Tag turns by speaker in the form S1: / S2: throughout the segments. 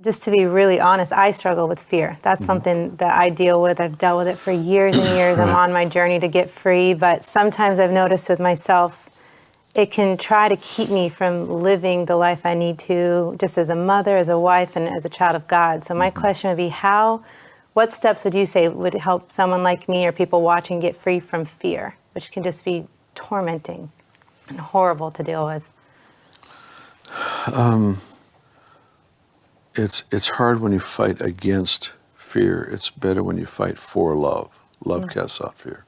S1: Just to be really honest, I struggle with fear. That's something that I deal with. I've dealt with it for years and years. I'm on my journey to get free, but sometimes I've noticed with myself, it can try to keep me from living the life I need to, just as a mother, as a wife, and as a child of God. So my question would be, what steps would you say would help someone like me or people watching get free from fear, which can just be tormenting and horrible to deal with?
S2: It's hard when you fight against fear. It's better when you fight for love. Love casts out fear.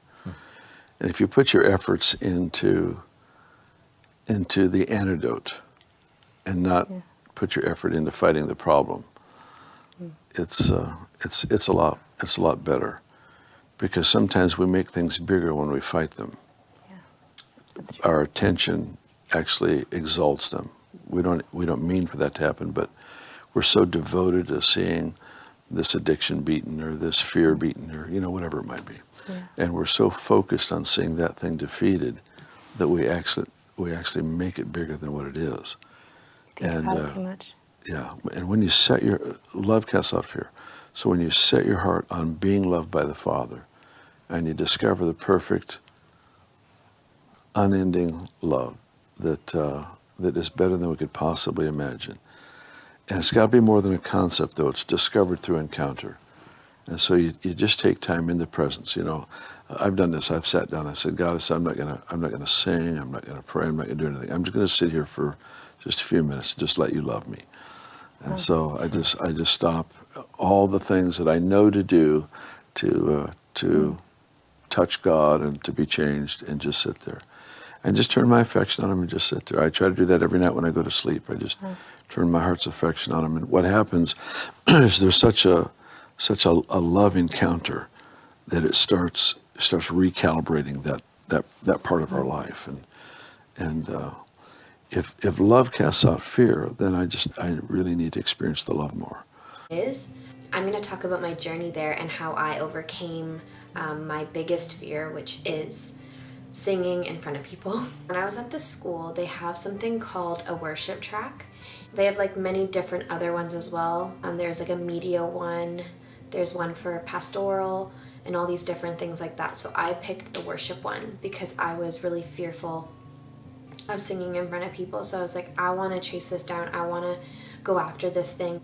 S2: And if you put your efforts into the antidote and not put your effort into fighting the problem, it's a lot better. Because sometimes we make things bigger when we fight them.
S1: Yeah, that's true.
S2: Our attention actually exalts them. We don't mean for that to happen, but we're so devoted to seeing this addiction beaten or this fear beaten or whatever it might be.
S1: Yeah.
S2: And we're so focused on seeing that thing defeated that we actually make it bigger than what it is.
S1: Think about it too much.
S2: Yeah, and when you set your love casts out fear. So when you set your heart on being loved by the Father, and you discover the perfect, unending love that is better than we could possibly imagine. And it's got to be more than a concept, though. It's discovered through encounter. And so you just take time in the presence. I've done this. I've sat down. I said, God, I'm not gonna sing. I'm not gonna pray. I'm not gonna do anything. I'm just gonna sit here for just a few minutes, and just let you love me. And so I just stop all the things that I know to do to touch God and to be changed, and just sit there. And just turn my affection on him and just sit there. I try to do that every night when I go to sleep. I just turn my heart's affection on him. And what happens is there's such a love encounter that it starts recalibrating that part of our life. And if love casts out fear, then I really need to experience the love more.
S3: I'm going to talk about my journey there and how I overcame my biggest fear, which is singing in front of people. When I was at the school, they have something called a worship track. They have like many different other ones as well. There's like a media one, there's one for pastoral, and all these different things like that. So I picked the worship one because I was really fearful of singing in front of people. So I was like, I want to chase this down. I want to go after this thing.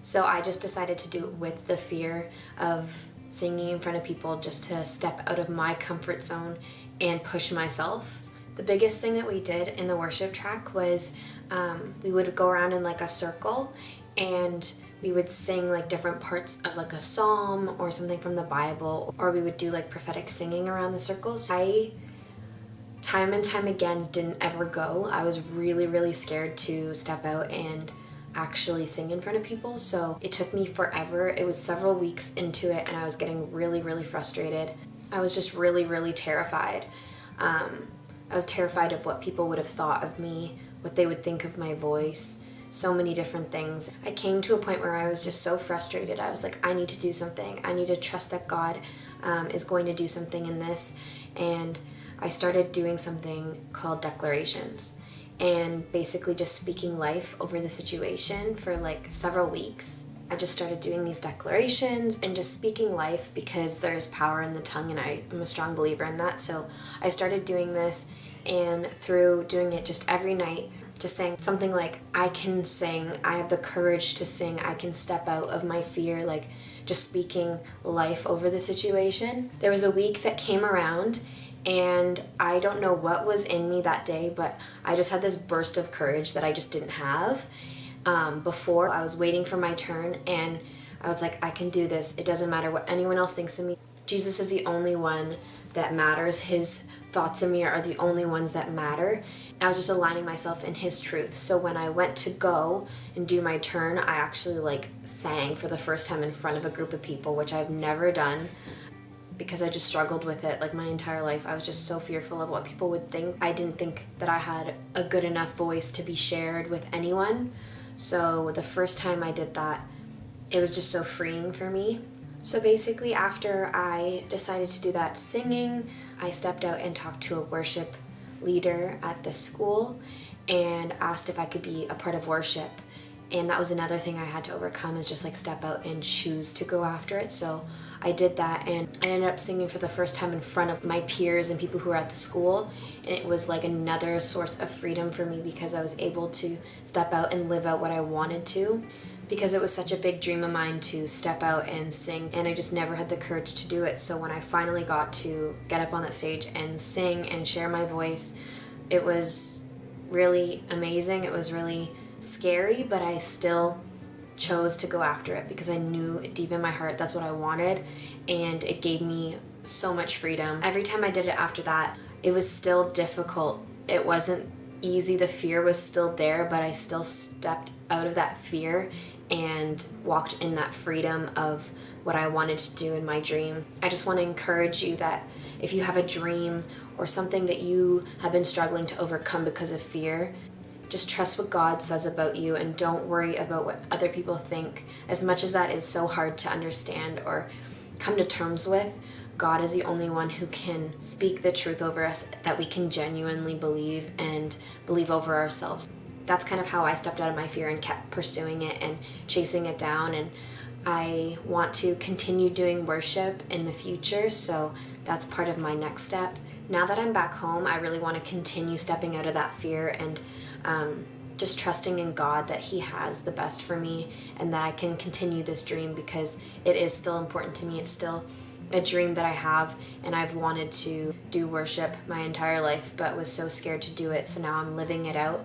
S3: So I just decided to do it with the fear of singing in front of people, just to step out of my comfort zone and push myself. The biggest thing that we did in the worship track was we would go around in like a circle, and we would sing like different parts of like a psalm or something from the Bible, or we would do like prophetic singing around the circles. I, time and time again, didn't ever go. I was really, really scared to step out and actually sing in front of people, so it took me forever. It was several weeks into it, and I was getting really, really frustrated. I was just really, really terrified. I was terrified of what people would have thought of me, what they would think of my voice, so many different things. I came to a point where I was just so frustrated. I was like, I need to do something. I need to trust that God is going to do something in this. And I started doing something called declarations, and basically just speaking life over the situation for like several weeks. I just started doing these declarations and just speaking life, because there's power in the tongue, and I am a strong believer in that. So I started doing this, and through doing it just every night, just saying something like, I can sing, I have the courage to sing, I can step out of my fear, like just speaking life over the situation. There was a week that came around, and I don't know what was in me that day, but I just had this burst of courage that I just didn't have before. I was waiting for my turn, and I was like, I can do this. It doesn't matter what anyone else thinks of me. Jesus is the only one that matters. His thoughts of me are the only ones that matter. I was just aligning myself in his truth. So when I went to go and do my turn, I actually like sang for the first time in front of a group of people, which I've never done, because I just struggled with it like my entire life. I was just so fearful of what people would think. I didn't think that I had a good enough voice to be shared with anyone. So the first time I did that, it was just so freeing for me. So basically, after I decided to do that singing, I stepped out and talked to a worship leader at the school and asked if I could be a part of worship. And that was another thing I had to overcome, is just like step out and choose to go after it. So I did that, and I ended up singing for the first time in front of my peers and people who were at the school. And it was like another source of freedom for me, because I was able to step out and live out what I wanted to, because it was such a big dream of mine to step out and sing, and I just never had the courage to do it. So when I finally got to get up on that stage and sing and share my voice, it was really amazing. It was really scary, but I still chose to go after it because I knew deep in my heart that's what I wanted, and it gave me so much freedom. Every time I did it after that, it was still difficult. It wasn't easy. The fear was still there, but I still stepped out of that fear and walked in that freedom of what I wanted to do in my dream. I just want to encourage you that if you have a dream or something that you have been struggling to overcome because of fear, just trust what God says about you and don't worry about what other people think. As much as that is so hard to understand or come to terms with, God is the only one who can speak the truth over us that we can genuinely believe and believe over ourselves. That's kind of how I stepped out of my fear and kept pursuing it and chasing it down. And I want to continue doing worship in the future, so that's part of my next step. Now that I'm back home, I really want to continue stepping out of that fear and just trusting in God that He has the best for me and that I can continue this dream, because it is still important to me. It's still a dream that I have, and I've wanted to do worship my entire life but was so scared to do it, so now I'm living it out.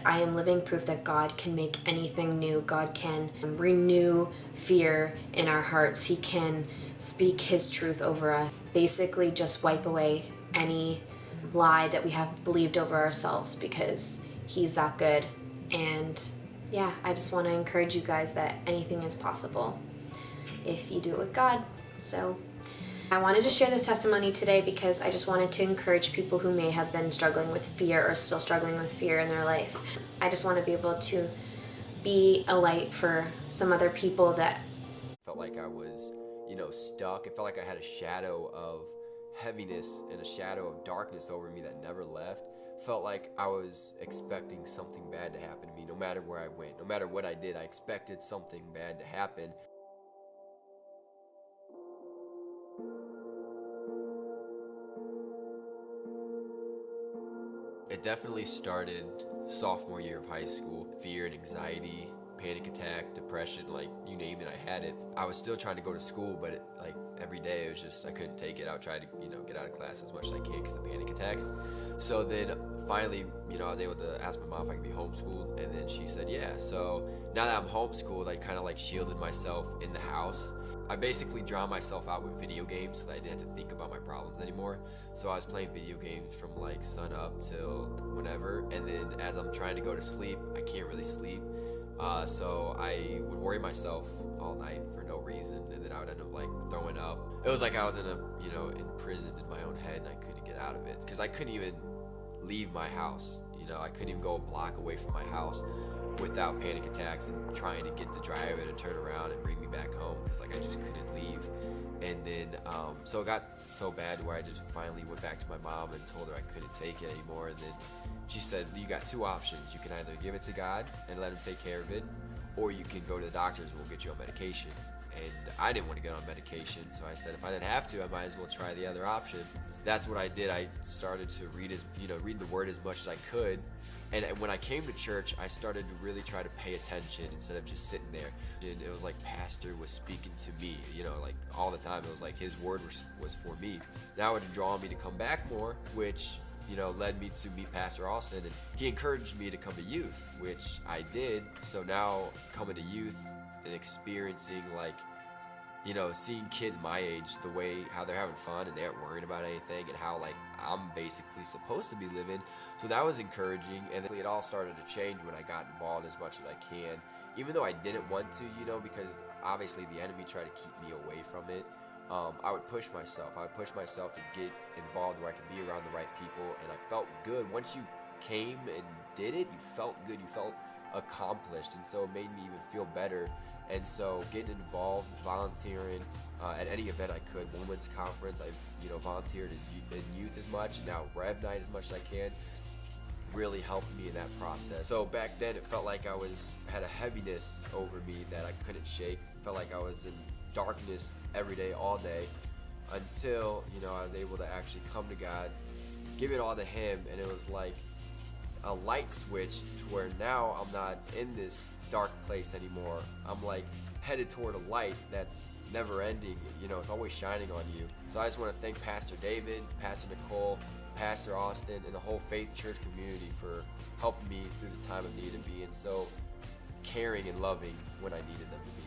S3: I am living proof that God can make anything new. God can renew fear in our hearts. He can speak His truth over us. Basically just wipe away any lie that we have believed over ourselves, because He's that good. And yeah, I just want to encourage you guys that anything is possible if you do it with God. So I wanted to share this testimony today because I just wanted to encourage people who may have been struggling with fear or still struggling with fear in their life. I just want to be able to be a light for some other people that
S4: felt like I was, stuck. It felt like I had a shadow of heaviness and a shadow of darkness over me that never left. Felt like I was expecting something bad to happen to me no matter where I went. No matter what I did, I expected something bad to happen. It definitely started sophomore year of high school. Fear and anxiety, panic attack, depression, like you name it, I had it. I was still trying to go to school, but every day it was just, I couldn't take it. I would try to, get out of class as much as I can because of panic attacks. So then finally, I was able to ask my mom if I could be homeschooled, and then she said yeah. So now that I'm homeschooled, I kind of shielded myself in the house. I basically drowned myself out with video games so that I didn't have to think about my problems anymore. So I was playing video games from sun up till whenever, and then as I'm trying to go to sleep, I can't really sleep. So I would worry myself all night for no reason, and then I would end up throwing up. It was like I was imprisoned in my own head, and I couldn't get out of it because I couldn't even leave my house. I couldn't even go a block away from my house without panic attacks and trying to get the driver to turn around and bring me back home because I just couldn't leave. And then so it got so bad where I just finally went back to my mom and told her I couldn't take it anymore. And then she said, you got two options. You can either give it to God and let Him take care of it, or you can go to the doctors and we'll get you on medication. And I didn't want to get on medication, so I said if I didn't have to, I might as well try the other option. That's what I did. I started to read the Word as much as I could. And when I came to church, I started to really try to pay attention instead of just sitting there. And it was like Pastor was speaking to me, all the time. It was like His Word was for me. Now it's drawing me to come back more, which, led me to meet Pastor Austin. And he encouraged me to come to youth, which I did. So now coming to youth and experiencing seeing kids my age, the way how they're having fun and they aren't worried about anything, and how I'm basically supposed to be living. So that was encouraging, and it all started to change when I got involved as much as I can, even though I didn't want to, because obviously the enemy tried to keep me away from it. I would push myself. To get involved where I could be around the right people, and I felt good. Once you came and did it, you felt good. You felt accomplished, and so it made me even feel better. And so getting involved, volunteering at any event I could, women's conference, I volunteered in youth as much, and now Rev Night as much as I can. really helped me in that process. So back then it felt like I had a heaviness over me that I couldn't shake. It felt like I was in darkness every day, all day, until, you know, I was able to actually come to God, give it all to Him, and it was like a light switch to where now I'm not in this dark place anymore. I'm like headed toward a light that's never ending, you know, it's always shining on you. So I just want to thank Pastor David, Pastor Nicole, Pastor Austin, and the whole Faith Church community for helping me through the time of need and being so caring and loving when I needed them to be.